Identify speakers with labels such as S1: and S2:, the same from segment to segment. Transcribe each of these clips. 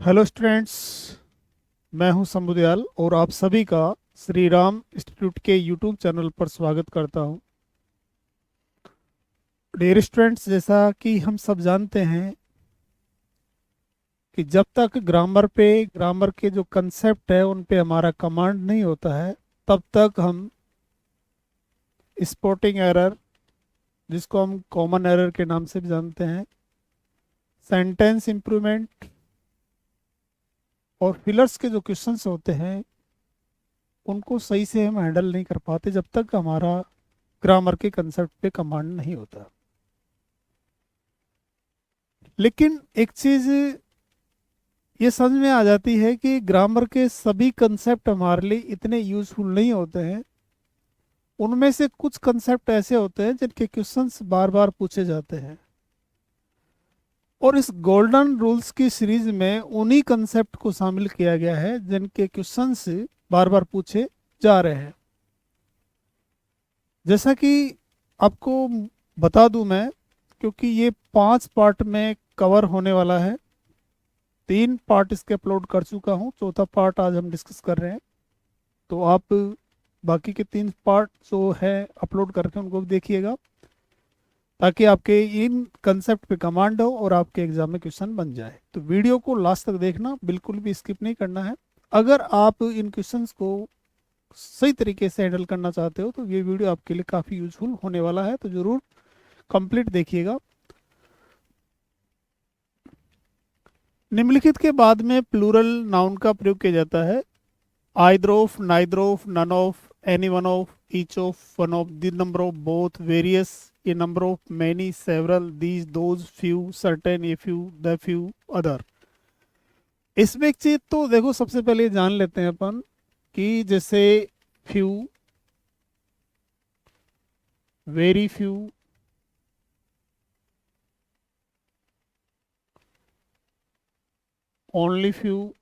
S1: Hello students. मैं हूं शंभुदयाल और आप सभी का श्री राम इंस्टीट्यूट के यूट्यूब चैनल पर स्वागत करता हूं। डियर स्टूडेंट्स, जैसा कि हम सब जानते हैं कि जब तक ग्रामर के जो कंसेप्ट है उन पे हमारा कमांड नहीं होता है, तब तक हम स्पॉटिंग एरर, जिसको हम कॉमन एरर के नाम से भी जानते हैं, सेंटेंस इंप्रूवमेंट और फिलर्स के जो क्वेश्चंस होते हैं उनको सही से हम हैंडल नहीं कर पाते जब तक हमारा ग्रामर के कंसेप्ट पे कमांड नहीं होता। लेकिन एक चीज ये समझ में आ जाती है कि ग्रामर के सभी कंसेप्ट हमारे लिए इतने यूजफुल नहीं होते हैं। उनमें से कुछ कंसेप्ट ऐसे होते हैं जिनके क्वेश्चंस बार बार पूछे जाते हैं, और इस गोल्डन रूल्स की सीरीज में उन्हीं कंसेप्ट को शामिल किया गया है जिनके क्वेश्चंस बार बार पूछे जा रहे हैं। जैसा कि आपको बता दूं मैं, क्योंकि ये 5 पार्ट में कवर होने वाला है। 3 पार्ट इसके अपलोड कर चुका हूँ, चौथा पार्ट आज हम डिस्कस कर रहे हैं। तो आप बाकी के 3 पार्ट जो है अपलोड करके उनको भी देखिएगा, ताकि आपके इन कंसेप्ट पे कमांड हो और आपके एग्जाम में क्वेश्चन बन जाए। तो वीडियो को लास्ट तक देखना, बिल्कुल भी स्किप नहीं करना है। अगर आप इन क्वेश्चंस को सही तरीके से हैंडल करना चाहते हो तो ये वीडियो आपके लिए काफ़ी यूजफुल होने वाला है, तो ज़रूर कंप्लीट देखिएगा। निम्नलिखित के बाद में प्लूरल नाउन का प्रयोग किया जाता है: either of, neither of, none of, any one of, each of, one of, the number of, both, various, a number of, many, several, these, those, few, certain, a few, the few, other. इसमें एक चीज तो देखो, सबसे पहले ये जान लेते हैं अपन कि जैसे few, very few, only few,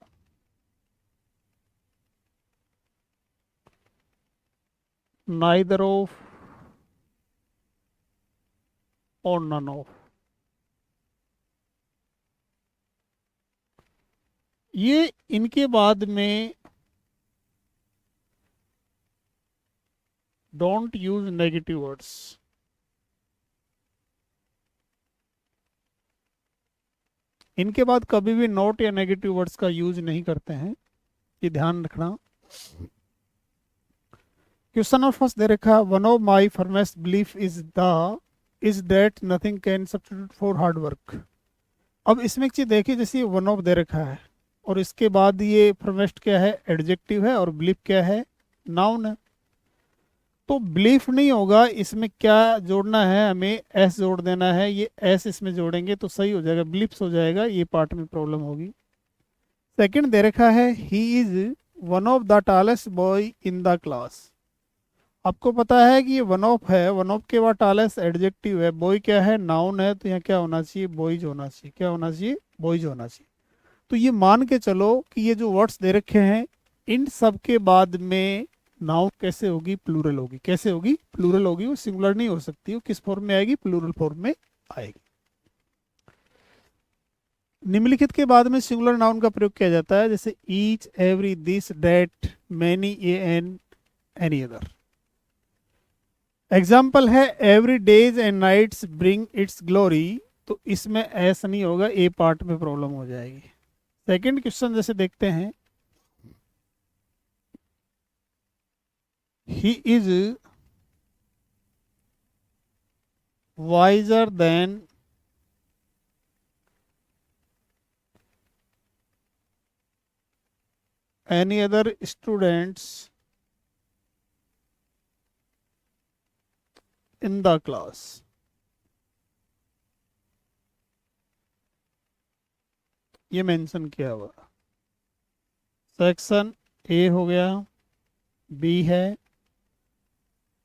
S1: neither of और नन ऑफ, ये इनके बाद में डोंट यूज नेगेटिव वर्ड्स। इनके बाद कभी भी नॉट या नेगेटिव वर्ड्स का यूज नहीं करते हैं, ये ध्यान रखना। क्वेश्चन और फर्स्ट दे रखा, one of my firmest belief is that nothing can substitute for hard work. अब इसमें एक चीज देखिए, जैसे वन ऑफ दे रखा है और इसके बाद ये फर्मेस्ट क्या है, एडजेक्टिव है, और बिलीफ क्या है, नाउन है। तो बिलीफ नहीं होगा, इसमें क्या जोड़ना है, हमें एस जोड़ देना है। ये एस इसमें जोड़ेंगे तो सही हो जाएगा, बिलीफ्स हो जाएगा। ये पार्ट में प्रॉब्लम होगी। सेकंड दे रखा है, he is one of the tallest boy in the class. आपको पता है कि ये वन ऑफ है, वन ऑफ के बाद टालेस्ट एडजेक्टिव है, बॉय क्या है, नाउन है, तो यहाँ क्या होना चाहिए, बॉयज होना चाहिए। क्या होना चाहिए, बॉयज होना चाहिए। तो ये मान के चलो कि ये जो वर्ड्स दे रखे हैं इन सब के बाद में नाउन कैसे होगी, प्लूरल होगी। कैसे होगी, प्लूरल होगी। वो सिंगुलर नहीं हो सकती, वो किस फॉर्म में आएगी, प्लूरल फॉर्म में आएगी। निम्नलिखित के बाद में सिंगुलर नाउन का प्रयोग किया जाता है, जैसे each, every, this, that, many, a and any other. Example है, every days and nights bring its glory. तो इसमें ऐसा नहीं होगा, ए पार्ट में प्रॉब्लम हो जाएगी। सेकंड क्वेश्चन जैसे देखते हैं, he is wiser than any other students in the class। ये मेंशन किया हुआ। सेक्शन ए हो गया, बी है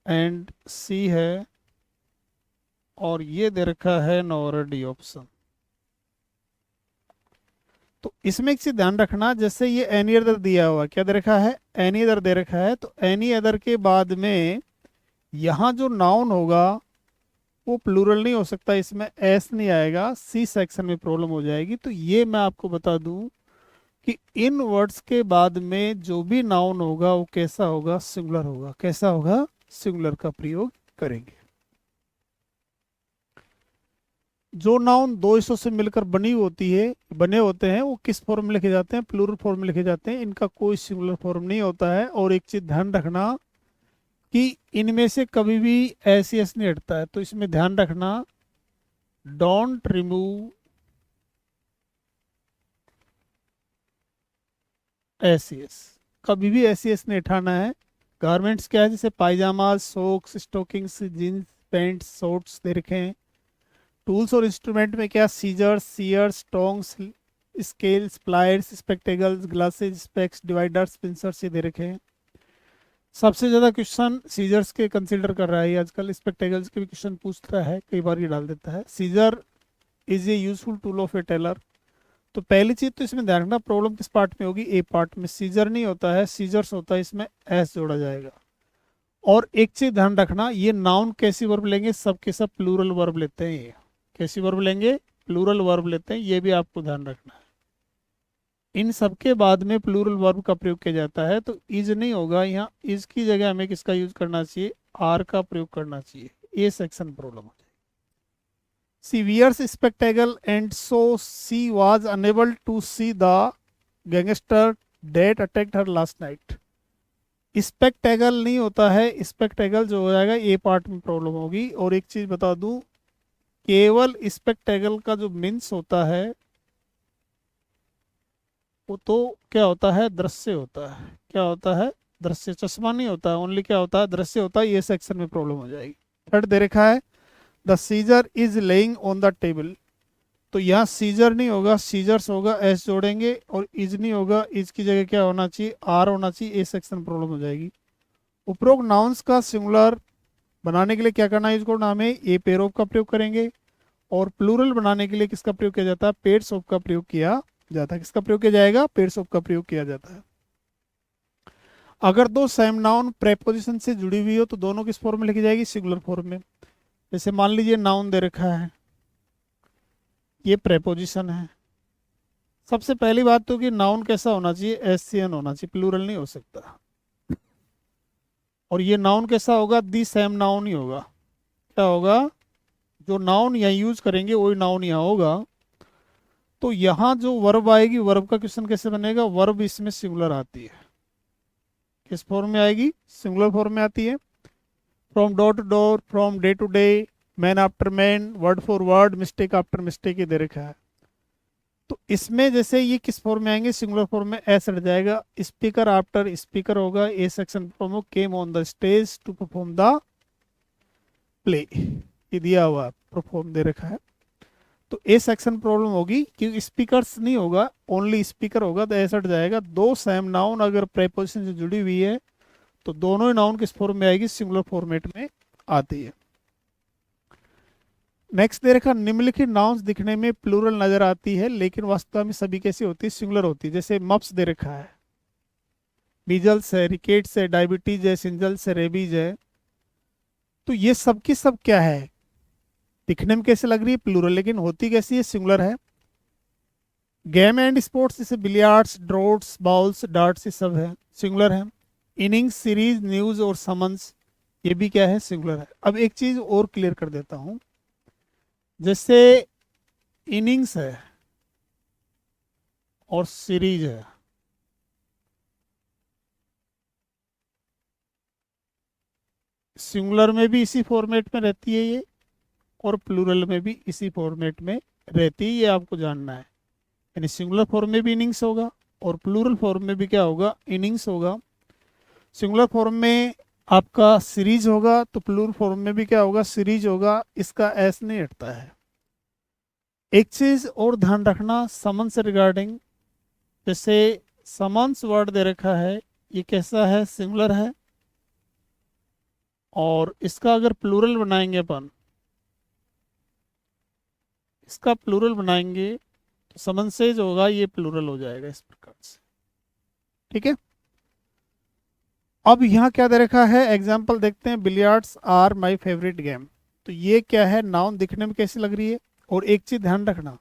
S1: एंड सी है, और ये दे रखा है नॉर डी ऑप्शन। तो इसमें एक चीज ध्यान रखना, जैसे ये एनी अदर दिया हुआ, क्या दे रखा है, एनी अदर दे रखा है, तो एनी अदर के बाद में यहाँ जो नाउन होगा वो प्लूरल नहीं हो सकता, इसमें एस नहीं आएगा, सी सेक्शन में प्रॉब्लम हो जाएगी। तो ये मैं आपको बता दूं कि इन वर्ड्स के बाद में जो भी नाउन होगा वो कैसा होगा, सिंगुलर होगा। कैसा होगा, सिंगुलर का प्रयोग करेंगे। जो नाउन दो हिस्सों से मिलकर बने होते हैं, वो किस फॉर्म में लिखे जाते हैं, प्लूरल फॉर्म में लिखे जाते हैं। इनका कोई सिंगुलर फॉर्म नहीं होता है। और एक चीज ध्यान रखना कि इनमें से कभी भी एस एस नहीं हटता है, तो इसमें ध्यान रखना, डोंट रिमूव एस एस, कभी भी एस एस नहीं हटाना है। गारमेंट्स क्या है, जैसे pyjama, socks, stockings, jeans, pant, shorts दे रखे हैं। टूल्स और इंस्ट्रूमेंट में क्या, scissors, shears, tongs, scales, pliers, spectacles, glasses, specs, dividers, pincers ये दे रखे हैं। सबसे ज़्यादा क्वेश्चन सीजर्स के कंसीडर कर रहा है ये आजकल। स्पेक्टेकल्स के भी क्वेश्चन पूछता है, कई बार ये डाल देता है। Scissor is a useful tool of a tailor. तो पहली चीज तो इसमें ध्यान रखना, प्रॉब्लम किस पार्ट में होगी, ए पार्ट में। सीजर नहीं होता है, सीजर्स होता है, इसमें एस जोड़ा जाएगा। और एक चीज ध्यान रखना, ये नाउन कैसी वर्ब लेंगे, सब के सब प्लूरल वर्ब लेते हैं। ये कैसी वर्ब लेंगे, प्लूरल वर्ब लेते हैं, ये भी आपको ध्यान रखना है। इन सब के बाद में प्लूरल वर्ब का प्रयोग किया जाता है। तो इज नहीं होगा, यहाँ इज की जगह हमें किसका यूज करना चाहिए, आर का प्रयोग करना चाहिए। ये सेक्शन प्रॉब्लम हो जाएगी। She wears spectacle and so she was unable to see the gangster that attacked her last night. स्पेक्टेगल नहीं होता है, स्पेक्टेगल जो हो जाएगा ए पार्ट में प्रॉब्लम होगी। और एक चीज बता दूं, केवल स्पेक्टेगल का जो मीन्स होता है वो तो क्या होता है, दृश्य होता है। क्या होता है, दृश्य। चश्मा नहीं होता है, ओनली क्या होता है, दृश्य होता है। ये सेक्शन में प्रॉब्लम हो जाएगी। थर्ड दे रखा है, the seizure is laying on the table. तो यहाँ सीजर नहीं होगा, सीजर्स होगा, एस जोड़ेंगे। और इज नहीं होगा, इज की जगह क्या होना चाहिए, आर होना चाहिए। ए सेक्शन प्रॉब्लम हो जाएगी। उपरोक्त नाउन्स का सिंगुलर बनाने के लिए क्या करना है, इसको नाम है ए पेयर ऑफ का प्रयोग करेंगे। और प्लूरल बनाने के लिए किसका प्रयोग किया जाता है, पेयर्स ऑफ का प्रयोग किया जाता है। किसका प्रयोग किया जाएगा, पेयर्स ऑफ का प्रयोग किया जाता है। अगर दो सेम नाउन प्रेपोजिशन से जुड़ी हुई हो तो दोनों किस फॉर्म में लिखी जाएगी, सिंगुलर फॉर्म में। जैसे मान लीजिए नाउन दे रखा है, ये प्रेपोजिशन है। सबसे पहली बात तो कि नाउन कैसा होना चाहिए, एस सी एन होना चाहिए, प्लूरल नहीं हो सकता। और ये नाउन कैसा होगा, दी सेम नाउन ही होगा। क्या होगा, जो नाउन यहाँ यूज करेंगे वही नाउन यहाँ होगा। तो यहाँ जो वर्ब आएगी, वर्ब का क्वेश्चन कैसे बनेगा, वर्ब इसमें सिंगुलर आती है। किस फॉर्म में आएगी, सिंगुलर फॉर्म में आती है। From door to door, from day to day, man after man, word for word, mistake after mistake, ये दे रखा है। तो इसमें जैसे ये किस फॉर्म में आएंगे, सिंगुलर फॉर्म में एस हट जाएगा। स्पीकर आफ्टर स्पीकर होगा, A section problem, came on the stage to perform the play, ये दिया हुआ परफॉर्म दे रखा है। तो ए सेक्शन प्रॉब्लम होगी, क्योंकि स्पीकर्स नहीं होगा, ओनली स्पीकर होगा, तो एस हट जाएगा। दो सेम नाउन अगर प्रेपोजिशन से जुड़ी हुई है तो दोनों ही नाउन किस फॉर्म में आएगी, सिंगुलर फॉर्मेट में आती है। नेक्स्ट दे रखा, निम्नलिखित नाउन्स दिखने में प्लूरल नजर आती है लेकिन वास्तव में सभी कैसी होती है, सिंगुलर होती है। जैसे मप्स दे रखा है, मीजल्स है, रिकेट्स है, डायबिटीज है, सिंजल्स है, रेबीज है। तो ये सब की सब क्या है, दिखने में कैसे लग रही है, प्लूरल, लेकिन होती कैसी है, सिंगुलर है। गेम एंड स्पोर्ट्स जैसे बिलियर्ड्स, ड्रॉट्स, बाउल्स, डार्ट्स, ये सब है, सिंगुलर है। इनिंग्स, सीरीज, न्यूज और समन्स, ये भी क्या है, सिंगुलर है। अब एक चीज और क्लियर कर देता हूं, जैसे इनिंग्स है और सीरीज है, सिंगुलर में भी इसी फॉर्मेट में रहती है ये, और प्लूरल में भी इसी फॉर्मेट में रहती है, ये आपको जानना है। यानी सिंगुलर फॉर्म में भी इनिंग्स होगा और प्लूरल फॉर्म में भी क्या होगा, इनिंग्स होगा। सिंगुलर फॉर्म में आपका सीरीज होगा तो प्लूरल फॉर्म में भी क्या होगा, सीरीज होगा। इसका एस नहीं हटता है। एक चीज और ध्यान रखना समन से रिगार्डिंग, जैसे समन्स वर्ड दे रखा है, ये कैसा है, सिंगुलर है। और इसका अगर प्लूरल बनाएंगे अपन, इसका प्लूरल बनाएंगे तो समन्सेज होगा, ये प्लूरल हो जाएगा इस प्रकार से। ठीक है। अब यहाँ क्या दे रखा है, एग्जाम्पल देखते हैं। Billiards are my favourite game. तो ये क्या है, नाउन दिखने में कैसी लग रही है। और एक चीज ध्यान रखना,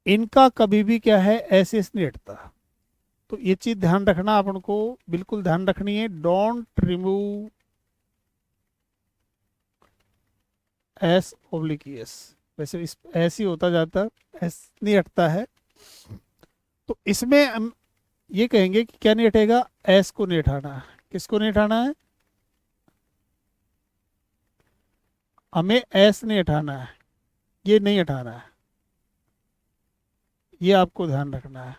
S1: इनका कभी भी क्या है, एस एस नहीं हटता। तो ये चीज ध्यान रखना, अपन को बिल्कुल ध्यान रखनी है। Don't remove S oblique S. वैसे इस एस ही होता जाता, एस नहीं हटता है। तो इसमें हम ये कहेंगे कि क्या नहीं हटेगा, एस को नहीं हटाना है। किसको नहीं हटाना है? हमें एस नहीं हटाना है, ये नहीं हटाना है, ये आपको ध्यान रखना है।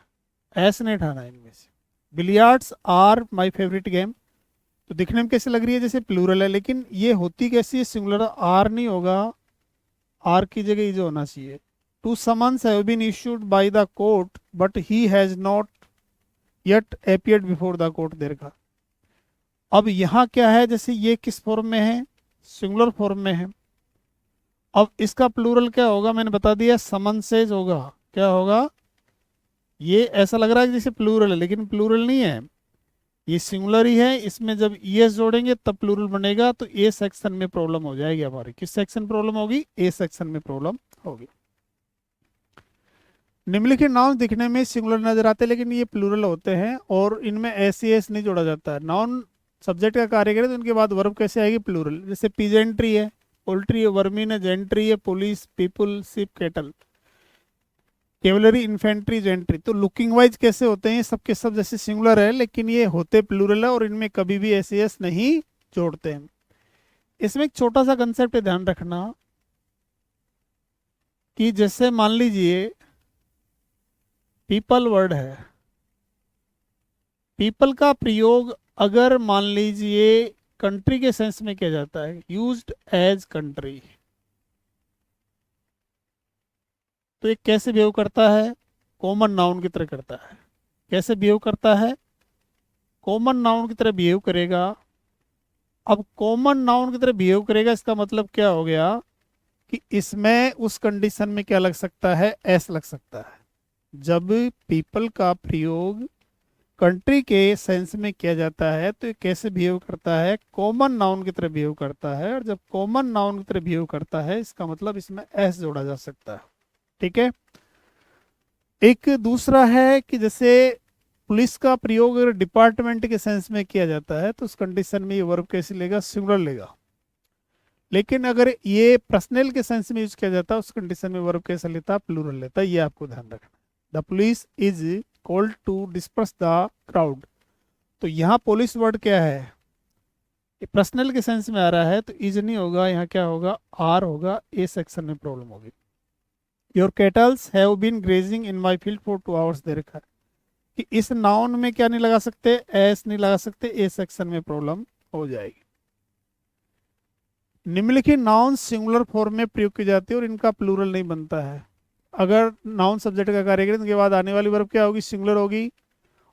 S1: एस नहीं हटाना है इनमें से। Billiards are my favourite game. तो दिखने में कैसे लग रही है, जैसे प्लूरल है, लेकिन ये होती कैसी है, सिंगुलर। आर नहीं होगा, आर की जगह इज होना चाहिए। Two summons have been issued by the court but he has not yet appeared before the court. देखा, अब यहाँ क्या है, जैसे ये किस फॉर्म में है, सिंगुलर फॉर्म में है। अब इसका प्लूरल क्या होगा, मैंने बता दिया, समन्सेज होगा। क्या होगा? ये ऐसा लग रहा है कि जैसे प्लूरल है, लेकिन प्लूरल नहीं है, ये सिंगुलर ही है। इसमें जब ईएस जोड़ेंगे तब प्लूरल बनेगा। तो ए सेक्शन में प्रॉब्लम हो जाएगी हमारी। किस सेक्शन प्रॉब्लम होगी? ए सेक्शन में प्रॉब्लम होगी। निम्नलिखित नाउन दिखने में सिंगुलर नजर आते हैं, लेकिन ये प्लूरल होते हैं और इनमें एस एस नहीं जोड़ा जाता है। नाउन सब्जेक्ट का कार्य करे तो उनके बाद वर्ब कैसे आएगी? प्लूरल। जैसे पीजेंट्री है, पोल्ट्री है, वर्मीन है, जेंट्री है, police, people, ship, cattle, cavalry, infantry, gentry. तो लुकिंग वाइज कैसे होते हैं, सबके सब जैसे सिंगुलर है, लेकिन ये होते प्लूरल है और इनमें कभी भी एस एस नहीं जोड़ते हैं। इसमें एक छोटा सा कंसेप्ट है, ध्यान रखना, कि जैसे मान लीजिए पीपल वर्ड है, पीपल का प्रयोग अगर मान लीजिए कंट्री के सेंस में किया जाता है, यूज्ड एज कंट्री, तो ये कैसे बिहेव करता है? कॉमन नाउन की तरह करता है। कैसे बिहेव करता है? कॉमन नाउन की तरह बिहेव करेगा। अब कॉमन नाउन की तरह बिहेव करेगा, इसका मतलब क्या हो गया कि इसमें उस कंडीशन में क्या लग सकता है? एस लग सकता है। जब पीपल का प्रयोग कंट्री के सेंस में किया जाता है तो ये कैसे बिहेव करता है? कॉमन नाउन की तरह बिहेव करता है। और जब कॉमन नाउन की तरह बिहेव करता है, इसका मतलब इसमें एस जोड़ा जा सकता है। ठीक है। एक दूसरा है कि जैसे पुलिस का प्रयोग अगर डिपार्टमेंट के सेंस में किया जाता है तो उस कंडीशन में ये वर्ब कैसे लेगा? सिंगुलर लेगा। लेकिन अगर ये पर्सनल के सेंस में यूज किया जाता है, उस कंडीशन में वर्ब कैसा लेता है? प्लूरल लेता है। ये आपको ध्यान रखना। The police is called to disperse the crowd. तो यहाँ पुलिस वर्ड क्या है? ये पर्सनल के सेंस में आ रहा है, तो इज नहीं होगा, यहाँ क्या होगा? आर होगा। ए सेक्शन में प्रॉब्लम होगी। Your cattles have been grazing in my field for 2 hours दे रखा है, कि इस नाउन में क्या नहीं लगा सकते? एस नहीं लगा सकते। ए सेक्शन में प्रॉब्लम हो जाएगी। निम्नलिखित नाउन सिंगुलर फॉर्म में प्रयोग की जाती है और इनका प्लूरल नहीं बनता है। अगर नाउन सब्जेक्ट का कार्य करें तो उसके बाद आने वाली वर्ब क्या होगी? सिंगुलर होगी।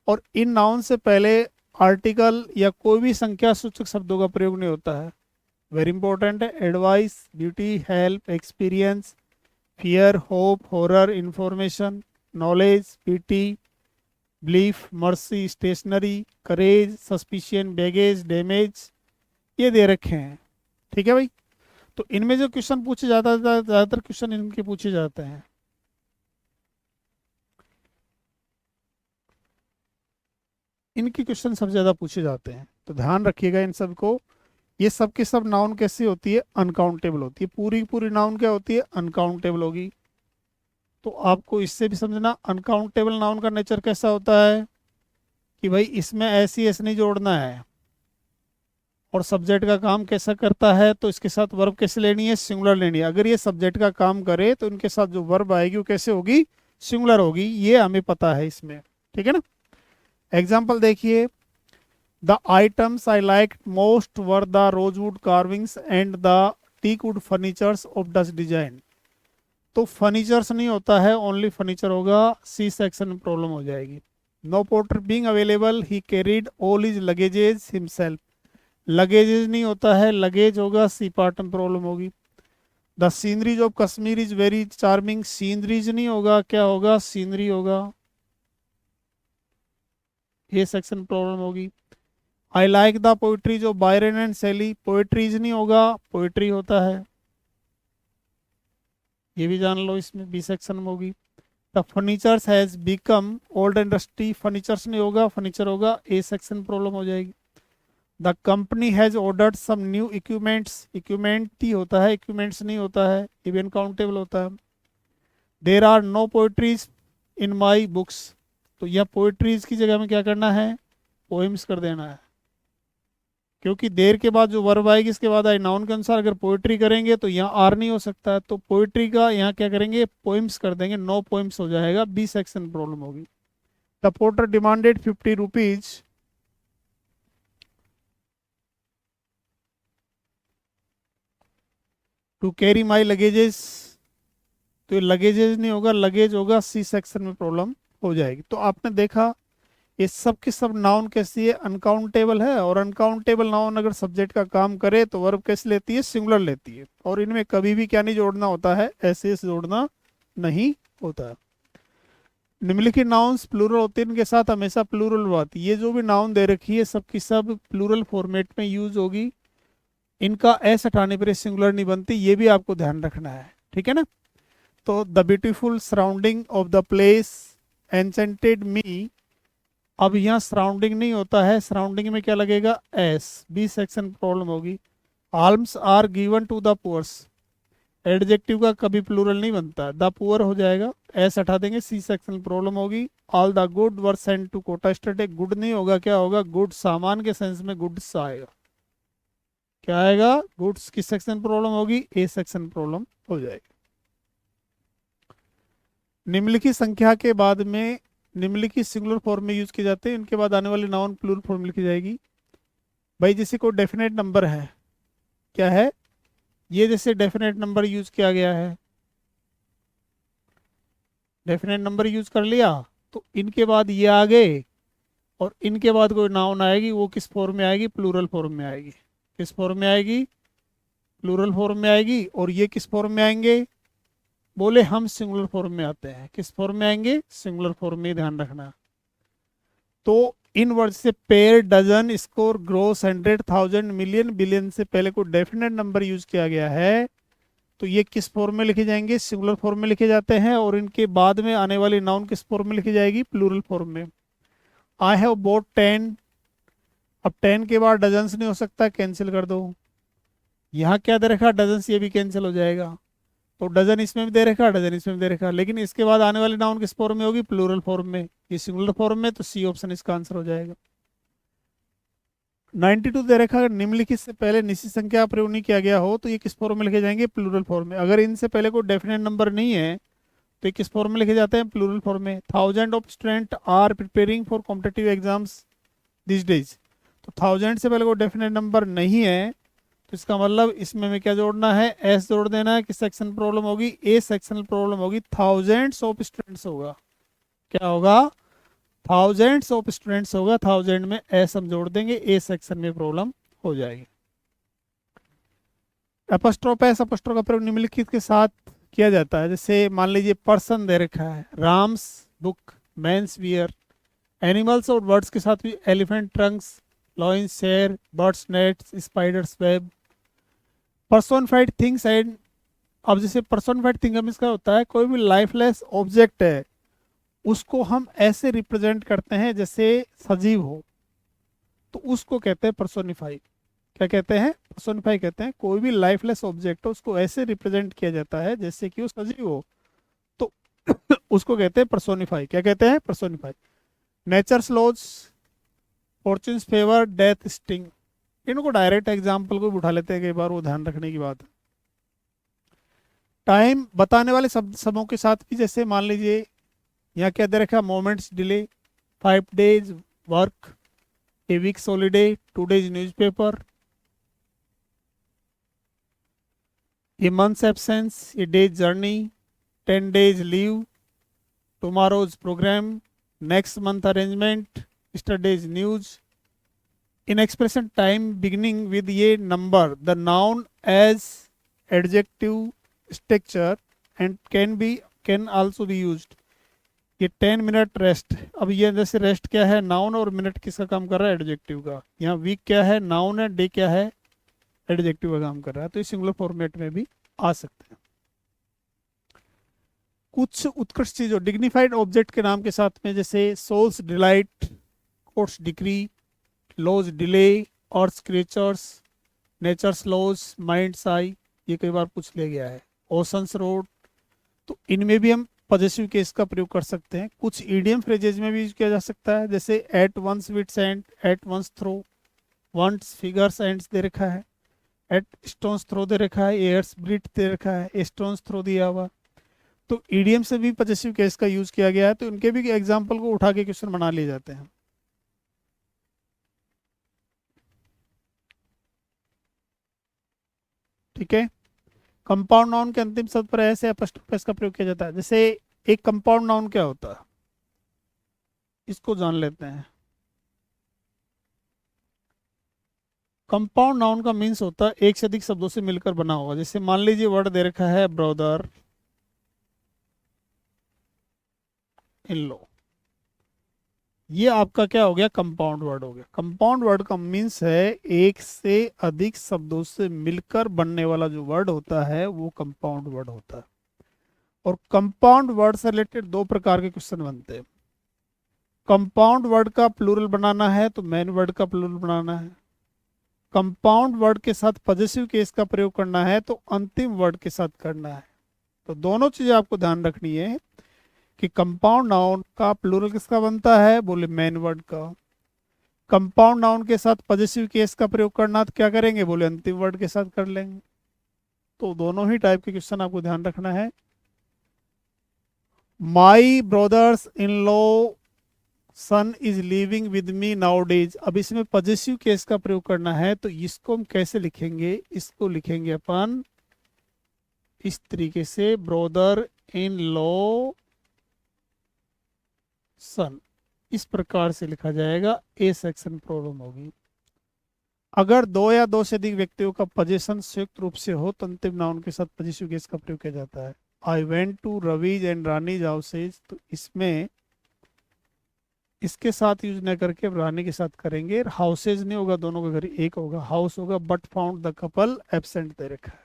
S1: और इन नाउन से पहले आर्टिकल या कोई भी संख्या सूचक शब्दों का प्रयोग नहीं होता है। वेरी इंपॉर्टेंट है। Advice, beauty, help, experience, fear, hope, horror, information, knowledge, pity, belief, mercy, stationery, courage, suspicion, baggage, damage, ये दे रखे हैं। ठीक है भाई। तो इनमें जो क्वेश्चन पूछे जाता है, ज्यादातर क्वेश्चन इनके पूछे जाते हैं। इनके क्वेश्चन सबसे ज्यादा पूछे जाते हैं, तो ध्यान रखिएगा इन सब को। ये सब के सब नाउन कैसी होती है? अनकाउंटेबल होती है। पूरी पूरी नाउन क्या होती है? अनकाउंटेबल होगी। तो आपको इससे भी समझना, अनकाउंटेबल नाउन का नेचर कैसा होता है कि भाई इसमें ऐसी एस नहीं जोड़ना है। और सब्जेक्ट का काम कैसा करता है, तो इसके साथ वर्ब कैसे लेनी है? सिंगुलर लेनी है। अगर ये सब्जेक्ट का काम करे तो इनके साथ जो वर्ब आएगी वो कैसे होगी? सिंगुलर होगी। ये हमें पता है इसमें। ठीक है ना। एग्जाम्पल देखिए, the items I like most were the rosewood carvings and the teakwood furnitures of Dutch design. तो फर्नीचर्स नहीं होता है, ओनली फर्नीचर होगा। सी सेक्शन में प्रॉब्लम हो जाएगी। No porter being available he carried all his luggages himself. Luggages नहीं होता है, लगेज होगा। सी पार्ट में प्रॉब्लम होगी। The sceneries of Kashmir is very charming. Sceneries नहीं होगा, क्या होगा? सीनरी होगा। ये सेक्शन प्रॉब्लम होगी। I like the poetries of Byron and सेली। पोइट्रीज नहीं होगा, पोइट्री होता है। ये भी जान लो, इसमें बी सेक्शन में होगी। The furnitures has become old industry, furnitures नहीं होगा, फर्नीचर होगा, ए सेक्शन प्रॉब्लम हो जाएगी। The company has ordered some new equipments, equipment ही होता है, इक्विपमेंट्स नहीं होता है, इवन काउंटेबल होता है। There are no poetries in my books, तो यह पोएट्रीज की जगह में क्या करना है, पोएम्स कर देना है, क्योंकि देर के बाद जो वर्ब आएगी इसके बाद आई नाउन के अनुसार, अगर पोएट्री करेंगे तो यहाँ आर नहीं हो सकता है, तो पोएट्री का यहाँ क्या करेंगे, पोएम्स कर देंगे, नो पोएम्स हो जाएगा, बी सेक्शन प्रॉब्लम होगी। The porter demanded 50 rupees to carry my luggages, तो ये लगेजेस नहीं होगा, लगेज होगा, सी सेक्शन में प्रॉब्लम हो जाएगी। तो आपने देखा ये सब की सब नाउन कैसी है, अनकाउंटेबल है, और अनकाउंटेबल नाउन अगर सब्जेक्ट का काम करे तो वर्ब कैसे लेती है, सिंगुलर लेती है, और इनमें कभी भी क्या नहीं जोड़ना होता है, एस जोड़ना नहीं होता है। निम्नलिखित नाउन्स प्लूरल होते हैं, इनके साथ हमेशा प्लूरल बात, ये जो भी नाउन दे रखी है सब की सब प्लूरल फॉर्मेट में यूज होगी, इनका एस हटाने पर सिंगुलर नहीं बनती, ये भी आपको ध्यान रखना है, ठीक है ना। तो the beautiful surrounding of the place enchanted me, अब यहाँ सराउंडिंग नहीं होता है, सराउंडिंग में क्या लगेगा, एस, बी सेक्शन प्रॉब्लम होगी। Alms are given to the poors, adjective का कभी प्लूरल नहीं बनता, द पुअर हो जाएगा, एस हटा देंगे, सी सेक्शन प्रॉब्लम होगी। All the good were sent to Kota state, good नहीं होगा, क्या होगा, गुड, सामान के सेंस में गुड्स आएगा, क्या आएगा, गुड्स की सेक्शन प्रॉब्लम होगी, ए सेक्शन प्रॉब्लम हो जाएगी। निम्नलिखित संख्या के बाद में निम्नलिखित सिंगुलर फॉर्म में यूज किए जाते हैं, इनके बाद आने वाली नाउन प्लूरल फॉर्म में लिखी जाएगी। भाई जैसे कोई डेफिनेट नंबर है, क्या है ये, जैसे डेफिनेट नंबर यूज किया गया है, डेफिनेट नंबर यूज कर लिया, तो इनके बाद ये आ गए, और इनके बाद कोई नाउन आएगी, वो किस फॉर्म में आएगी, प्लूरल फॉर्म में आएगी, किस फॉर्म में आएगी, प्लूरल फॉर्म में आएगी, और ये किस फॉर्म में आएंगे, बोले हम सिंगुलर फॉर्म में आते हैं, किस फॉर्म में आएंगे, सिंगुलर फॉर्म में, ध्यान रखना। तो इन वर्ड से pair, dozen, score, gross, 100, 1000, million, billion से पहले कोई डेफिनेट नंबर यूज किया गया है, तो ये किस फॉर्म में लिखे जाएंगे, सिंगुलर फॉर्म में लिखे जाते हैं, और इनके बाद में आने वाली नाउन किस फॉर्म में लिखी जाएगी, प्लूरल फॉर्म में। आई हैव बोट 10, अब 10 के बाद डजन्स नहीं हो सकता, कैंसिल कर दो, यहाँ क्या दे रखा, डजन्स, ये भी कैंसिल हो जाएगा, तो डजन इसमें भी दे रखा, डजन इसमें भी दे रखा, लेकिन इसके बाद आने वाली नाउन किस फॉर्म में होगी, प्लूरल फॉर्म में, ये सिंगुलर फॉर्म में, तो सी ऑप्शन इसका आंसर हो जाएगा। 92 दे रखा, अगर निम्नलिखित से पहले निश्चित संख्या का प्रयोग नहीं किया गया हो तो ये किस फॉर्म में लिखे जाएंगे, प्लूरल फॉर्म में। अगर इनसे पहले कोई डेफिनेट नंबर नहीं है तो ये किस फॉर्म में लिखे जाते हैं, प्लूरल फॉर्म में। 1000 of student are preparing for competitive exams this days, तो 1000 से पहले कोई डेफिनेट नंबर नहीं है, तो इसका मतलब इसमें में क्या जोड़ना है, एस जोड़ देना है, किस सेक्शन प्रॉब्लम होगी, ए सेक्शनल प्रॉब्लम होगी, थाउजेंड्स ऑफ स्टूडेंट्स होगा, क्या होगा, थाउजेंड्स ऑफ स्टूडेंट्स होगा, 1000 में एस हम जोड़ देंगे, ए सेक्शन में प्रॉब्लम हो जाएगी। एपोस्ट्रोफ एस, एपोस्ट्रोफ का प्रयोग निम्नलिखित के साथ किया जाता है, जैसे मान लीजिए पर्सन दे रखा है, Ram's book, men's wear, animals और बर्ड्स के साथ भी elephant trunks, lion's share, bird's nests, spider's web. Personified things and, अब जैसे पर्सोनिफाइड थिंग हम इसका होता है कोई भी लाइफलेस ऑब्जेक्ट है उसको हम ऐसे रिप्रेजेंट करते हैं जैसे सजीव हो, तो उसको कहते हैं पर्सोनिफाई। क्या कहते हैं, पर्सोनिफाई कहते हैं, कोई भी लाइफलेस ऑब्जेक्ट हो उसको ऐसे रिप्रेजेंट किया जाता है जैसे कि वो सजीव हो, तो उसको कहते हैं पर्सोनिफाई। क्या कहते हैं, personify. Nature's laws, fortune's favour, death sting, इनको डायरेक्ट एग्जाम्पल को भी उठा लेते हैं कई बार, वो ध्यान रखने की बात है। टाइम बताने वाले शब्दों के साथ भी, जैसे मान लीजिए यहाँ क्या दे रखा, moment's delay, 5 days work, a week's holiday, 2 days newspaper, a month's absence, a day's journey, 10 days leave, tomorrow's programme, next month arrangement, yesterday's news. In expression time beginning with ये number, the noun as adjective structure and can also be used. ये 10 minute rest, अब ये जैसे rest क्या है, noun, और minute किसका काम कर रहा है, एडजेक्टिव का। यहाँ वीक क्या है, नाउन है, डे क्या है, एडजेक्टिव का काम कर रहा है, तो ये सिंगुलर फॉर्मेट में भी आ सकते हैं। कुछ उत्कृष्ट चीज़ों डिग्निफाइड ऑब्जेक्ट के नाम के साथ में, जैसे soul's delight, court's decree, law's delay, earth's creatures, nature's laws, mind's eye, ये कई बार पूछ लिया गया है। ओशंस रोड, तो इनमें भी हम पॉजिटिव केस का प्रयोग कर सकते हैं। कुछ ईडियम फ्रेजेज में भी यूज किया जा सकता है, जैसे at one's wits end, at one's throw, one's figures ends दे रखा है, एट स्टोन्स थ्रो दे रखा है, एयर्स ब्रिट दे रखा है, स्टोन्स थ्रो दिया हुआ। तो ईडीएम से भी पॉजिटिव केस का यूज किया गया है, तो उनके भी एग्जाम्पल को उठा के क्वेश्चन बना लिए जाते हैं। ठीक है। कंपाउंड नाउन के अंतिम शब्द पर ऐसे एपोस्ट्रोफ का प्रयोग किया जाता है। जैसे एक कंपाउंड नाउन क्या होता है, इसको जान लेते हैं। कंपाउंड नाउन का मीन्स होता है एक से अधिक शब्दों से मिलकर बना हुआ। जैसे मान लीजिए वर्ड दे रखा है ब्रदर इन लो, ये आपका क्या हो गया, कंपाउंड वर्ड हो गया। कंपाउंड वर्ड का मीन्स है एक से अधिक शब्दों से मिलकर बनने वाला जो वर्ड होता है वो कंपाउंड वर्ड होता है। और कंपाउंड वर्ड से रिलेटेड दो प्रकार के क्वेश्चन बनते हैं। कंपाउंड वर्ड का प्लूरल बनाना है तो मेन वर्ड का प्लूरल बनाना है। कंपाउंड वर्ड के साथ पॉजिटिव केस का प्रयोग करना है तो अंतिम वर्ड के साथ करना है। तो दोनों चीजें आपको ध्यान रखनी है कि कंपाउंड नाउन का प्लूरल किसका बनता है, बोले मेन वर्ड का। कंपाउंड नाउन के साथ पॉजिटिव केस का प्रयोग करना तो क्या करेंगे, बोले अंतिम वर्ड के साथ कर लेंगे। तो दोनों ही टाइप के क्वेश्चन आपको ध्यान रखना है। My brother's in law son is living with me nowadays. अब इसमें पॉजिटिव केस का प्रयोग करना है तो इसको हम कैसे लिखेंगे, इसको लिखेंगे अपन इस तरीके से, ब्रदर इन लॉ सन, इस प्रकार से लिखा जाएगा। ए सेक्शन प्रॉब्लम होगी। अगर दो या दो से अधिक व्यक्तियों का पोजीशन संयुक्त रूप से हो तो अंतिम नाउन के साथ पॉजिटिव केस का प्रयोग किया जाता है। I went to Ravi's and Rani's houses, तो इसमें इसके साथ यूज न करके अब रानी के साथ करेंगे। हाउसेज नहीं होगा, दोनों का घर एक होगा, हाउस होगा। But found the couple absent दे रखा है।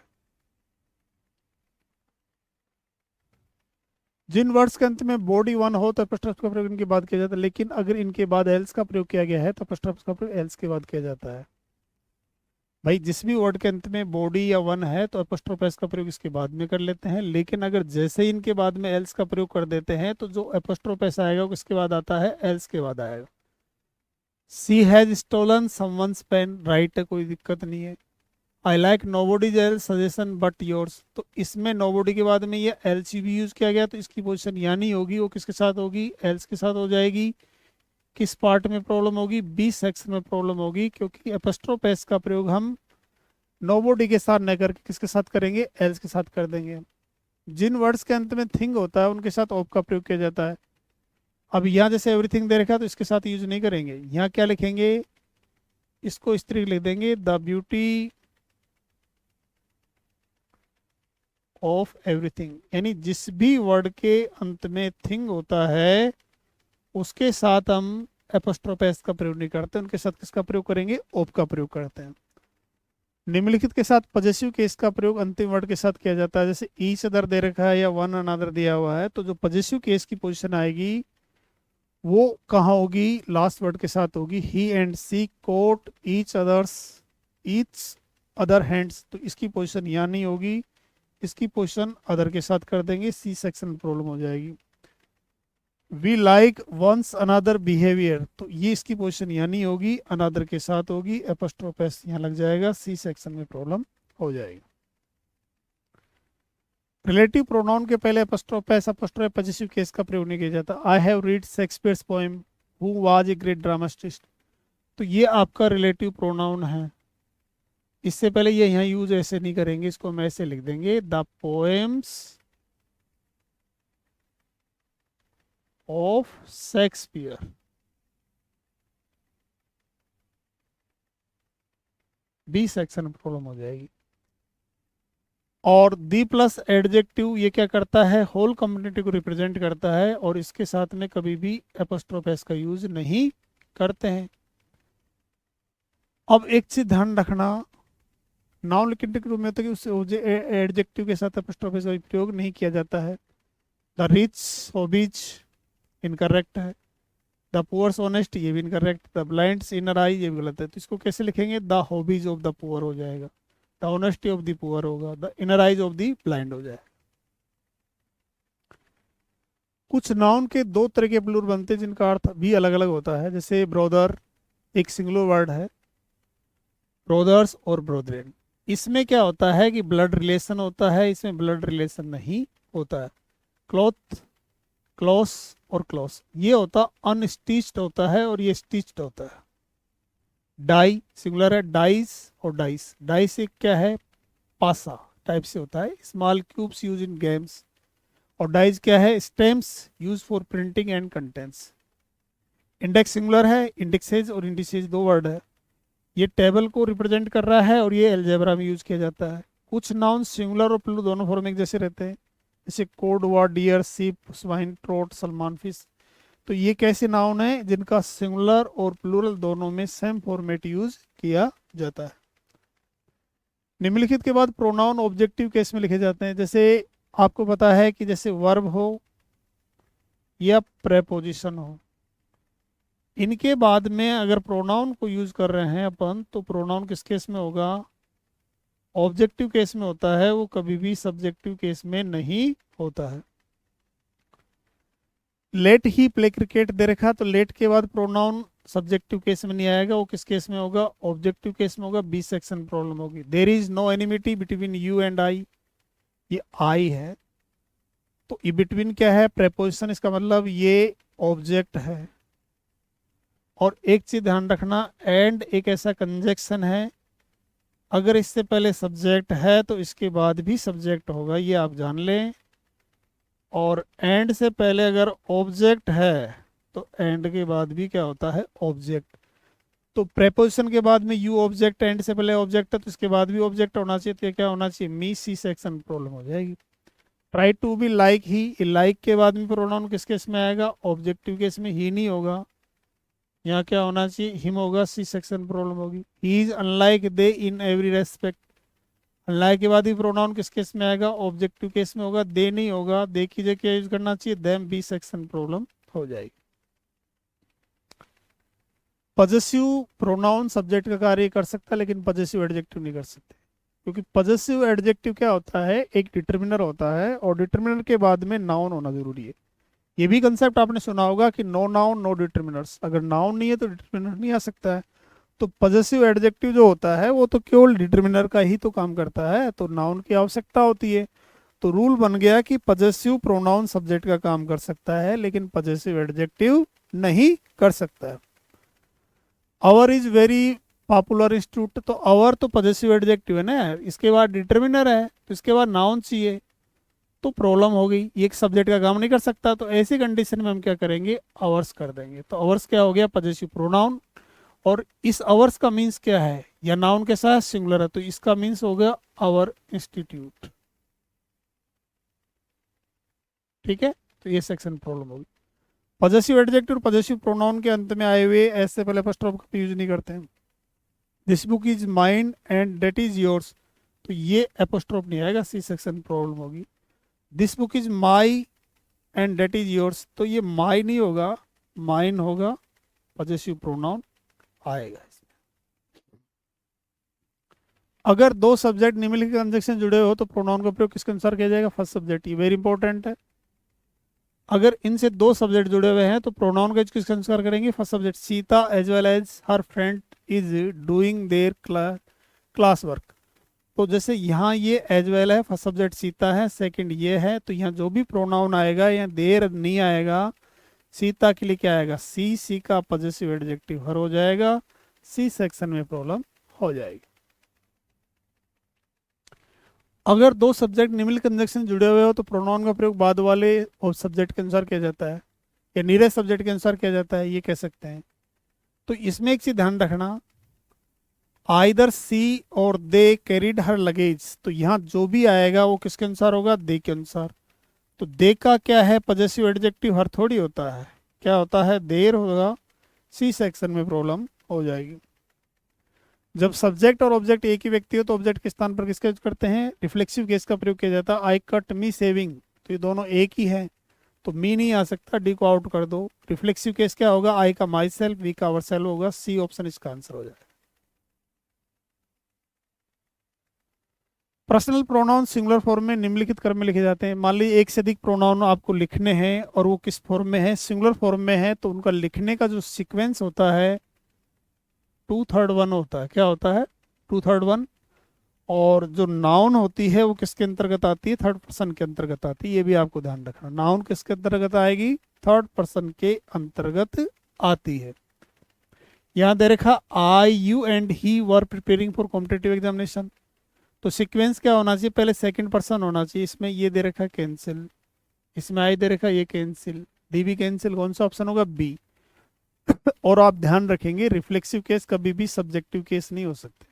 S1: जिन वर्ड्स के अंत में बॉडी वन हो तो एपोस्ट्रोफ का प्रयोग इनके बाद किया जाता है, लेकिन अगर इनके बाद एल्स का प्रयोग किया गया है तो एपोस्ट्रोफ का प्रयोग एल्स के बाद किया जाता है। भाई जिस भी वर्ड के अंत में बॉडी या वन है तो एपोस्ट्रोफ एस का प्रयोग इसके बाद में कर लेते हैं, लेकिन अगर जैसे ही इनके बाद में एल्स का प्रयोग कर देते हैं तो जो एपोस्ट्रोफ एस आएगा वो किसके बाद आता है, एल्स के बाद आएगा। She has stolen someone's pen, right है, कोई दिक्कत नहीं है। I like nobody's else suggestion but yours, तो इसमें नोबॉडी के बाद में ये एल्स भी यूज किया गया तो इसकी पोजीशन यहाँ नहीं होगी, वो किसके साथ होगी, एल्स के साथ हो जाएगी। किस पार्ट में प्रॉब्लम होगी, बी सेक्शन में प्रॉब्लम होगी, क्योंकि एपोस्ट्रोफ एस का प्रयोग हम नोबॉडी के साथ न करके किसके साथ करेंगे, एल्स के साथ कर देंगे। जिन वर्ड्स के अंत में थिंग होता है उनके साथ ऑफ का प्रयोग किया जाता है। अब यहाँ जैसे एवरीथिंग दे रखा है तो इसके साथ यूज नहीं करेंगे। यहाँ क्या लिखेंगे, इसको इस तरीके लिख देंगे, द ब्यूटी ऑफ एवरीथिंग। यानी जिस भी वर्ड के अंत में थिंग होता है उसके साथ हम एपोस्ट्रोफ एस का प्रयोग नहीं करते, उनके साथ किसका प्रयोग करेंगे, ऑफ का प्रयोग करते हैं। निम्नलिखित के साथ पॉजिटिव केस का प्रयोग अंतिम वर्ड के साथ किया जाता है। जैसे ईच अदर दे रखा है या वन अनदर दिया हुआ है तो जो पॉजिटिव केस की पोजीशन आएगी वो कहाँ होगी, लास्ट वर्ड के साथ होगी। He and she caught each other hands, तो इसकी पोजीशन यहाँ नहीं होगी, इसकी पोजीशन अदर के साथ कर देंगे, सी सेक्शन में प्रॉब्लम हो जाएगी। We like one's another behaviour, तो ये इसकी पोजीशन यहाँ नहीं होगी, अनदर के साथ होगी, एपोस्ट्रोफ एस यहाँ लग जाएगा, सी सेक्शन में प्रॉब्लम हो जाएगी। रिलेटिव प्रोनाउन के पहले apostrophe S apostrophe positive case का प्रयोग नहीं किया जाता। I have read Shakespeare's poem who was a great dramatist, तो ये आपका रिलेटिव प्रोनाउन है। इससे पहले ये यहाँ यूज ऐसे नहीं करेंगे, इसको हम ऐसे लिख देंगे, the poems of Shakespeare. B section में प्रॉब्लम हो जाएगी। और दी प्लस एडजेक्टिव ये क्या करता है, होल कम्युनिटी को रिप्रेजेंट करता है और इसके साथ में कभी भी एपोस्ट्रोफ एस का यूज नहीं करते हैं। अब एक चीज ध्यान रखना, नाउन लिखने के रूप में तो कि उससे एडजेक्टिव के साथ एपोस्ट्रोफ एस का प्रयोग नहीं किया जाता है। द रिच हॉबीज इनकरेक्ट है। द पुअर्स ऑनेस्ट ये भी incorrect. The blind's inner eye ये भी गलत है। तो इसको कैसे लिखेंगे? The hobbies of the poor हो जाएगा, the honesty of the poor होगा, the inner eyes of the blind हो जाएगा। कुछ नाउन के दो तरह के प्लूरल बनते हैं जिनका अर्थ भी अलग अलग होता है। जैसे ब्रोदर एक सिंगुलर वर्ड है, ब्रोदर्स और ब्रोदरेन। इसमें क्या होता है कि ब्लड रिलेशन होता है, इसमें ब्लड रिलेशन नहीं होता है। क्लॉथ, क्लॉस और क्लॉस ये होता अनस्टिच्ड होता है और ये स्टिच्ड होता है। डाई सिंगुलर है, डाइस और डाइस। डाइस एक क्या है? पासा टाइप से होता है, small cubes use in games. और डाइज क्या है? Stems use for printing and contents. Index singular है, इंडेक्सेज और इंडिसेज दो वर्ड है। ये टेबल को रिप्रेजेंट कर रहा है और ये अलजेब्रा में यूज किया जाता है। कुछ नाउन सिंगुलर और प्लूरल दोनों फॉर्म एक जैसे रहते हैं, जैसे cod word, deer, sheep, swine, trout, salmon fish. तो ये कैसे नाउन है जिनका सिंगुलर और प्लूरल दोनों में सेम फॉर्मेट यूज किया जाता है। निम्नलिखित के बाद प्रोनाउन ऑब्जेक्टिव केस में लिखे जाते हैं। जैसे आपको पता है कि जैसे वर्ब हो या प्रेपोजिशन हो, इनके बाद में अगर प्रोनाउन को यूज कर रहे हैं अपन, तो प्रोनाउन किस केस में होगा? ऑब्जेक्टिव केस में होता है, वो कभी भी सब्जेक्टिव केस में नहीं होता है। लेट ही प्ले क्रिकेट दे रखा, तो लेट के बाद प्रोनाउन सब्जेक्टिव केस में नहीं आएगा, वो किस केस में होगा? ऑब्जेक्टिव केस में होगा, बी सेक्शन प्रॉब्लम होगी। There is no enmity between you and I, ये आई है, तो ई बिटवीन क्या है? प्रेपोजिशन, इसका मतलब ये ऑब्जेक्ट है। और एक चीज ध्यान रखना, एंड एक ऐसा कंजक्शन है, अगर इससे पहले सब्जेक्ट है तो इसके बाद भी सब्जेक्ट होगा, ये आप जान लें। और एंड से पहले अगर ऑब्जेक्ट है तो एंड के बाद भी क्या होता है? ऑब्जेक्ट। तो प्रेपोजिशन के बाद में यू ऑब्जेक्ट, एंड से पहले ऑब्जेक्ट है तो इसके बाद भी ऑब्जेक्ट होना चाहिए, तो ये क्या होना चाहिए? मी सी सेक्शन प्रॉब्लम हो जाएगी। Try to be like he, like के बाद में प्रोनाउन किस केस में आएगा? ऑब्जेक्टिव केस में। ही नहीं होगा, यहाँ क्या होना चाहिए? हिम होगा, सी सेक्शन प्रॉब्लम होगी। He is unlike they in every respect, unlike के बाद ही प्रोनाउन किस केस में आएगा? ऑब्जेक्टिव केस में होगा, दे नहीं होगा, दे की जगह क्या यूज करना चाहिए? देम, बी सेक्शन प्रॉब्लम हो जाएगी। पजेसिव प्रोनाउन सब्जेक्ट का कार्य कर सकता है लेकिन पजेसिव एडजेक्टिव नहीं कर सकते, क्योंकि पजेसिव एडजेक्टिव क्या होता है? एक डिटर्मिनर होता है और डिटर्मिनर के बाद में नाउन होना जरूरी है। ये भी कंसेप्ट आपने सुना होगा कि नो नाउन नो डिटर्मिनर्स, अगर नाउन नहीं है तो डिटर्मिनर नहीं आ सकता है। तो पजेसिव एडजेक्टिव जो होता है वो तो केवल डिटर्मिनर का ही तो काम करता है, तो नाउन की आवश्यकता होती है। तो रूल बन गया कि पजेसिव प्रोनाउन सब्जेक्ट का काम कर सकता है लेकिन पजेसिव एडजेक्टिव नहीं कर सकता है। Our is very popular institute, तो आवर तो पजेसिव एडजेक्टिव है ना, इसके बाद डिटर्मिनर है तो इसके बाद नाउन चाहिए, तो प्रॉब्लम हो गई, ये एक सब्जेक्ट का काम नहीं कर सकता। तो ऐसी कंडीशन में हम क्या करेंगे? आवर्स कर देंगे। तो आवर्स क्या हो गया? Possessive pronoun. और इस आवर्स का मीन्स क्या है? या नाउन के साथ सिंगुलर है तो इसका मीन्स हो गया आवर इंस्टीट्यूट। ठीक है, तो ये सेक्शन प्रॉब्लम होगी। पजेसिव एडजेक्टिव और पजेसिव प्रोनाउन के अंत में आए हुए एस से पहले एपोस्ट्रोफ का यूज नहीं करते हैं। This book is mine and that is yours, तो ये एपोस्ट्रोफ नहीं आएगा, सी सेक्शन प्रॉब्लम होगी। This book is my and that is yours, तो ये माई नहीं होगा, माइन होगा, पजेसिव प्रोनाउन आएगा इसमें। अगर दो सब्जेक्ट निम्नलिखित कंजक्शन जुड़े हो तो प्रोनाउन का प्रयोग किसके अनुसार किया जाएगा? फर्स्ट सब्जेक्ट, ये वेरी इंपॉर्टेंट है। अगर इनसे दो सब्जेक्ट जुड़े हुए हैं तो प्रोनाउन का किसके अनुसार करेंगे? First subject. Sita as well as her friend is doing their class work, तो जैसे यहाँ ये एज वेल है, फर्स्ट सब्जेक्ट सीता है, सेकंड ये है, तो यहाँ जो भी प्रोनाउन आएगा यहाँ देर नहीं आएगा, सीता के लिए क्या आएगा? सी, सी का पॉजिटिव एडजेक्टिव हर हो जाएगा, सी सेक्शन में प्रॉब्लम हो जाएगी। अगर दो सब्जेक्ट निम्नलिखित कंजक्शन जुड़े हुए हो तो प्रोनाउन का प्रयोग बाद वाले और सब्जेक्ट के अनुसार किया जाता है या नीरेस्ट सब्जेक्ट के अनुसार किया जाता है, ये कह सकते हैं। तो इसमें एक चीज ध्यान रखना, आइदर सी और दे कैरिड हर लगेज, तो यहाँ जो भी आएगा वो किसके अनुसार होगा? दे के अनुसार। तो दे का क्या है? पॉजिटिव एडजेक्टिव हर थोड़ी होता है, क्या होता है? देर होगा, सी सेक्शन में प्रॉब्लम हो जाएगी। जब सब्जेक्ट और ऑब्जेक्ट एक ही व्यक्ति हो तो ऑब्जेक्ट के स्थान पर किसका यूज करते हैं? रिफ्लेक्सिव केस का प्रयोग किया जाता है। आई कट मी सेविंग, तो ये दोनों एक ही है, तो मी नहीं आ सकता, डी को आउट कर दो। रिफ्लेक्सिव केस क्या होगा, आई का माई सेल्फ, वी का आवर सेल्फ होगा, सी ऑप्शन इसका आंसर हो जाएगा। पर्सनल प्रोनाउन सिंगुलर फॉर्म में निम्नलिखित क्रम में लिखे जाते हैं। मान लीजिए एक से अधिक प्रोनाउन आपको लिखने हैं और वो किस फॉर्म में है, सिंगुलर फॉर्म में है, तो उनका लिखने का जो सीक्वेंस होता है 2/3 होता है। क्या होता है, 2/3। और जो नाउन होती है वो किसके अंतर्गत आती है, थर्ड पर्सन के अंतर्गत आती है। ये भी आपको ध्यान रखना, नाउन किसके अंतर्गत आएगी, थर्ड पर्सन के अंतर्गत आती है। यहाँ दे रखा I you and he were preparing for competitive examination, तो सीक्वेंस क्या होना चाहिए, पहले सेकंड पर्सन होना चाहिए। इसमें ये दे रखा कैंसिल, इसमें आई दे रखा ये कैंसिल, डी भी कैंसिल, कौन सा ऑप्शन होगा, बी। और आप ध्यान रखेंगे रिफ्लेक्सिव केस कभी भी सब्जेक्टिव केस नहीं हो सकते।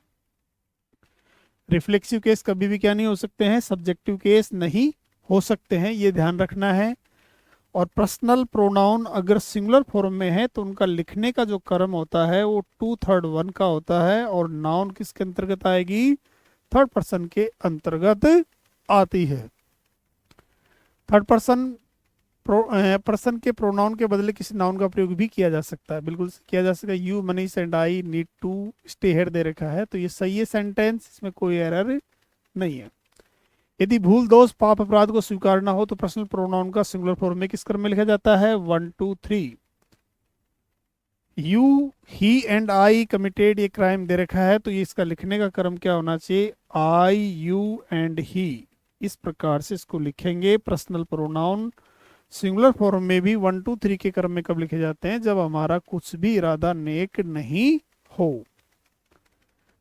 S1: रिफ्लेक्सिव केस कभी भी क्या नहीं हो सकते हैं, सब्जेक्टिव केस नहीं हो सकते हैं, ये ध्यान रखना है। और पर्सनल प्रोनाउन अगर सिंगुलर फॉर्म में है तो उनका लिखने का जो क्रम होता है वो 2/3 का होता है। और नाउन किसके अंतर्गत आएगी, थर्ड पर्सन के अंतर्गत आती है। थर्ड पर्सन पर्सन के प्रोनाउन के बदले किसी नाउन का प्रयोग भी किया जा सकता है, बिल्कुल किया जा सकता है। You Manish and I need to stay here दे रखा है, तो ये सही है सेंटेंस, इसमें कोई एरर नहीं है। यदि भूल दोष पाप अपराध को स्वीकार ना हो तो पर्सनल प्रोनाउन का सिंगुलर फॉर्म में किस क्रम में लिखा जाता है, 1 2 3। You he and I committed ये क्राइम दे रखा है, तो ये इसका लिखने का क्रम क्या होना चाहिए, आई यू एंड ही। इस प्रकार से इसको लिखेंगे। पर्सनल प्रोनाउन सिंगुलर फॉर्म में भी 1 2 3 के क्रम में कब लिखे जाते हैं, जब हमारा कुछ भी इरादा नेक नहीं हो।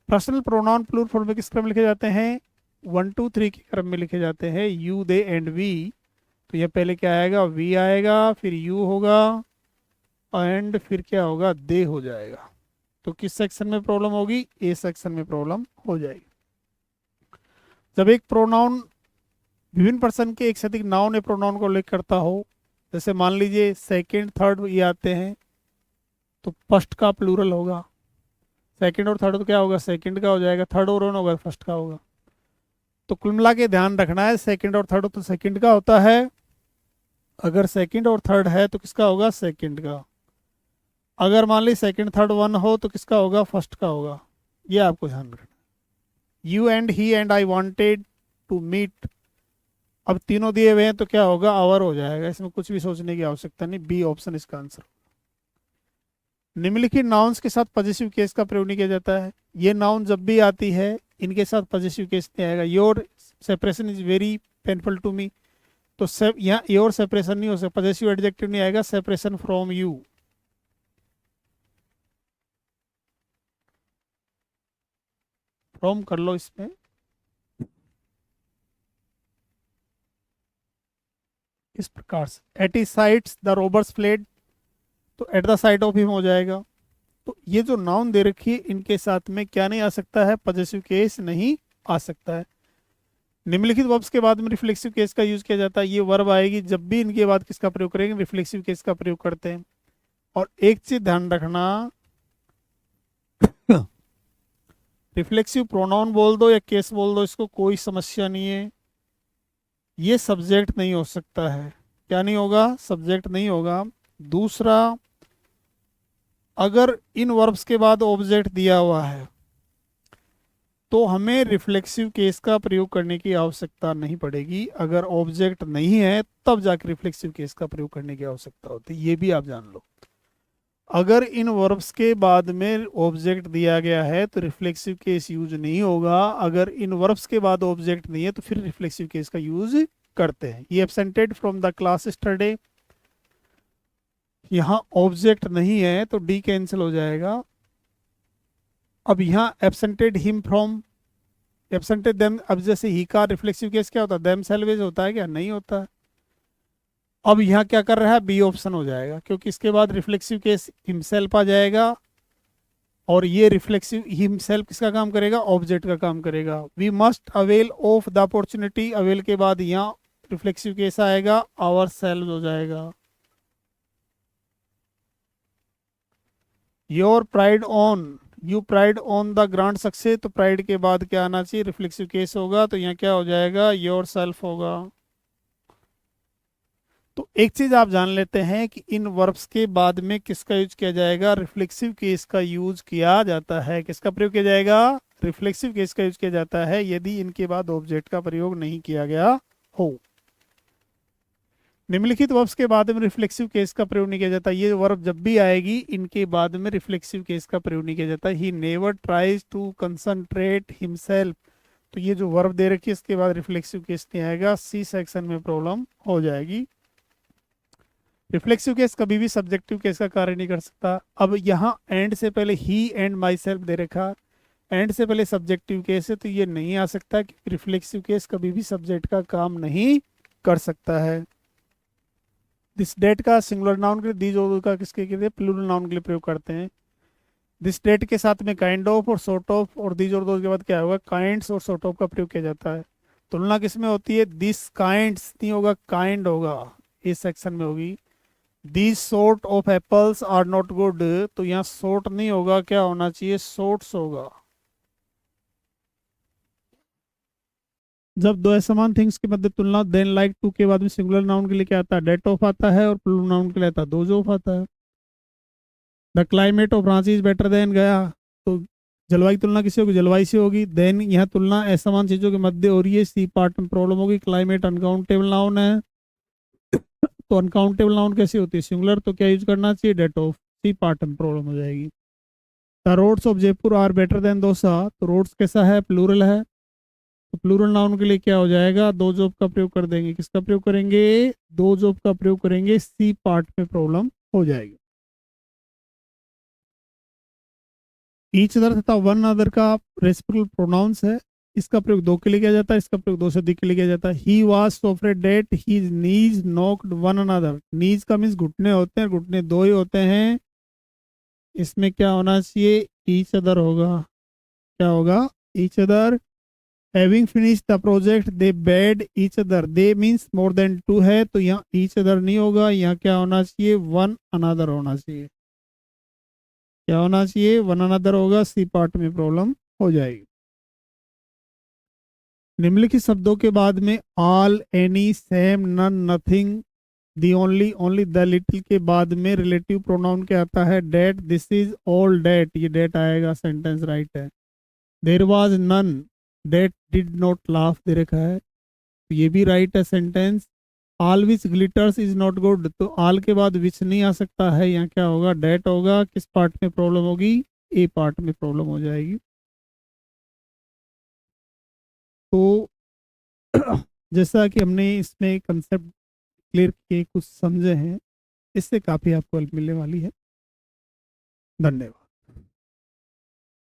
S1: पर्सनल प्रोनाउन प्लूरल फॉर्म में किस क्रम में लिखे जाते हैं, 1 2 3 के क्रम में लिखे जाते हैं। यू दे एंड वी, तो यह पहले क्या आएगा, वी आएगा, फिर यू होगा, एंड फिर क्या होगा, दे हो जाएगा। तो किस सेक्शन में प्रॉब्लम होगी, ए सेक्शन में प्रॉब्लम हो जाएगी। जब एक प्रोनाउन विभिन्न पर्सन के एक से अधिक नाउन या प्रोनाउन को उल्लेख करता हो, जैसे मान लीजिए सेकंड थर्ड ये आते हैं, तो फर्स्ट का प्लूरल होगा, सेकंड और थर्ड तो क्या होगा, सेकंड का हो जाएगा, थर्ड और होगा फर्स्ट का होगा। तो कुल मिला के ध्यान रखना है, सेकंड और थर्ड तो सेकंड का होता है, अगर सेकंड और थर्ड है तो किसका होगा, सेकंड का। अगर मान ली सेकंड थर्ड वन हो तो किसका होगा, फर्स्ट का होगा। ये आपको ध्यान रखना। You and he and I wanted to meet, अब तीनों दिए हुए हैं तो क्या होगा, आवर हो जाएगा, इसमें कुछ भी सोचने की आवश्यकता नहीं, बी ऑप्शन इसका आंसर। निम्नलिखित नाउन्स के साथ पॉजिटिव केस का प्रयोग नहीं किया जाता है। ये नाउन जब भी आती है इनके साथ पॉजिटिव केस नहीं आएगा। Your separation is very painful to me, तो यहाँ योर सेपरेशन नहीं हो सकता, पॉजिटिव एडजेक्टिव नहीं आएगा, सेपरेशन फ्रॉम यू। फ्रॉम कर लो इसमें, इस प्रकार से। At his sides the robbers fled, तो at the side of him हो जाएगा। तो ये जो नाउन दे रखी है इनके साथ में क्या नहीं आ सकता है, पॉजिटिव केस नहीं आ सकता है। निम्नलिखित वर्ब्स के बाद में रिफ्लेक्सिव केस का यूज किया जाता है। ये वर्ब आएगी जब भी इनके बाद किसका प्रयोग करेंगे, रिफ्लेक्सिव केस का प्रयोग करते हैं। और एक चीज ध्यान रखना, रिफ्लेक्सिव प्रोनाउन बोल दो या केस बोल दो, इसको कोई समस्या नहीं है, ये सब्जेक्ट नहीं हो सकता है। क्या नहीं होगा, सब्जेक्ट नहीं होगा। दूसरा, अगर इन वर्ब्स के बाद ऑब्जेक्ट दिया हुआ है तो हमें रिफ्लेक्सिव केस का प्रयोग करने की आवश्यकता नहीं पड़ेगी। अगर ऑब्जेक्ट नहीं है तब जाकर रिफ्लेक्सिव केस का प्रयोग करने की आवश्यकता होती है, ये भी आप जान लो। अगर इन वर्ब्स के बाद में ऑब्जेक्ट दिया गया है तो रिफ्लेक्सिव केस यूज नहीं होगा। अगर इन वर्ब्स के बाद ऑब्जेक्ट नहीं है तो फिर रिफ्लेक्सिव केस का यूज करते हैं। ये एब्सेंटेड फ्रॉम द क्लास यस्टरडे, यहाँ ऑब्जेक्ट नहीं है तो डी कैंसिल हो जाएगा। अब यहाँ एब्सेंटेड हिम फ्रॉम, एब्सेंटेड देम, अब जैसे ही का रिफ्लेक्सिव केस क्या होता है, देम सेल्वेज होता है क्या, नहीं होता है। अब यहाँ क्या कर रहा है, बी ऑप्शन हो जाएगा, क्योंकि इसके बाद रिफ्लेक्सिव केस हिमसेल्फ आ जाएगा और ये रिफ्लेक्सिव हिमसेल्फ किसका काम करेगा, ऑब्जेक्ट का काम करेगा। We must avail of the opportunity, avail के बाद यहाँ रिफ्लेक्सिव केस आएगा, आवर सेल्फ हो जाएगा। Your pride on, you pride on the grand success, तो प्राइड के बाद क्या आना चाहिए, रिफ्लेक्सिव केस होगा, तो यहाँ क्या हो जाएगा, योर सेल्फ होगा। तो एक चीज आप जान लेते हैं कि इन वर्ब्स के बाद में किसका यूज किया जाएगा, रिफ्लेक्सिव केस का यूज किया जाता है। किसका प्रयोग किया जाएगा, रिफ्लेक्सिव केस का यूज किया जाता है यदि इनके बाद ऑब्जेक्ट का प्रयोग नहीं किया गया हो। निम्नलिखित वर्ब्स के बाद में रिफ्लेक्सिव केस का प्रयोग नहीं किया जाता। ये वर्ब जब भी आएगी इनके बाद में रिफ्लेक्सिव केस का प्रयोग नहीं किया जाता। He never tries to concentrate himself, तो ये जो वर्ब दे रखी है इसके बाद रिफ्लेक्सिव केस नहीं आएगा, सी सेक्शन में प्रॉब्लम हो जाएगी। रिफ्लेक्सिव केस कभी भी सब्जेक्टिव केस का कार्य नहीं कर सकता। अब यहाँ एंड से पहले ही एंड माई सेल्फ दे रखा, एंड से पहले सब्जेक्टिव केस है तो ये नहीं आ सकता कि रिफ्लेक्सिव केस कभी भी सब्जेक्ट का काम नहीं कर सकता है। दिस डेट का सिंगुलर नाउन के लिए, दीज और का किसके लिए, प्लूरल नाउन के लिए प्रयोग करते हैं। दिस डेट के साथ में काइंड ऑफ और सॉर्ट ऑफ और दीज और दोज के बाद क्या होगा, काइंड्स और सॉर्ट ऑफ का प्रयोग किया जाता है। तुलना किस में होती है, दिस काइंड्स नहीं होगा, काइंड होगा, इस सेक्शन में होगी। These sort of apples are not good, तो यहाँ सॉर्ट नहीं होगा, क्या होना चाहिए, सॉर्ट्स होगा। जब दो असमान थिंग्स के मध्य तुलना, देन लाइक टू के बाद में सिंगुलर नाउन के लिए क्या आता है, डेट ऑफ आता है, और प्लूरल नाउन के लिए आता है दोज ऑफ आता है। The climate of Ranchi is better than गया, तो जलवायु तुलना किसी होगी, जलवायु से होगी। देन यह तुलना असमान चीजों के मध्य हो रही है, सी पार्ट में प्रॉब्लम होगी। क्लाइमेट अनकाउंटेबल नाउन है, तो अनकाउंटेबल नाउन कैसी होती है, सिंगुलर, तो क्या यूज करना चाहिए, डेट ऑफ, सी पार्ट में प्रॉब्लम हो जाएगी। The roads of Jaipur are better than those, तो रोड्स कैसा है, प्लूरल है, तो प्लूरल नाउन के लिए क्या हो जाएगा, दो जॉब का प्रयोग कर देंगे। किसका प्रयोग करेंगे, दो जॉब का प्रयोग करेंगे, सी पार्ट में प्रॉब्लम हो जाएगी। ईच अदर तथा वन अदर का रेसिप्रोकल प्रोनाउंस है, इसका प्रयोग दो के लिए किया जाता है, इसका प्रयोग दो से अधिक के लिए किया जाता है। He was so afraid that his knees knocked one another, knees का मीन्स घुटने होते हैं, घुटने दो ही होते हैं, इसमें क्या होना चाहिए, ईच अदर होगा, क्या होगा, each other. Having finish the project they bade each other, they means more than two है, तो यहाँ ईच अदर नहीं होगा, यहाँ क्या होना चाहिए, वन अनदर होना चाहिए, क्या होना चाहिए, वन अनदर होगा, सी पार्ट में प्रॉब्लम हो जाएगी। निम्नलिखित शब्दों के बाद में all, any, same, none, nothing, the only, only, the little के बाद में रिलेटिव प्रोनाउन क्या आता है, that, this is all that, ये डेट आएगा, सेंटेंस राइट है। There was none that did not laugh दे रखा है, तो ये भी राइट है sentence. All which glitters is not good, तो ऑल के बाद विच नहीं आ सकता है, यहाँ क्या होगा, डेट होगा, किस पार्ट में प्रॉब्लम होगी, ए पार्ट में प्रॉब्लम हो जाएगी। तो जैसा कि हमने इसमें कंसेप्ट क्लियर किए, कुछ समझे हैं, इससे काफ़ी आपको हेल्प मिलने वाली है। धन्यवाद।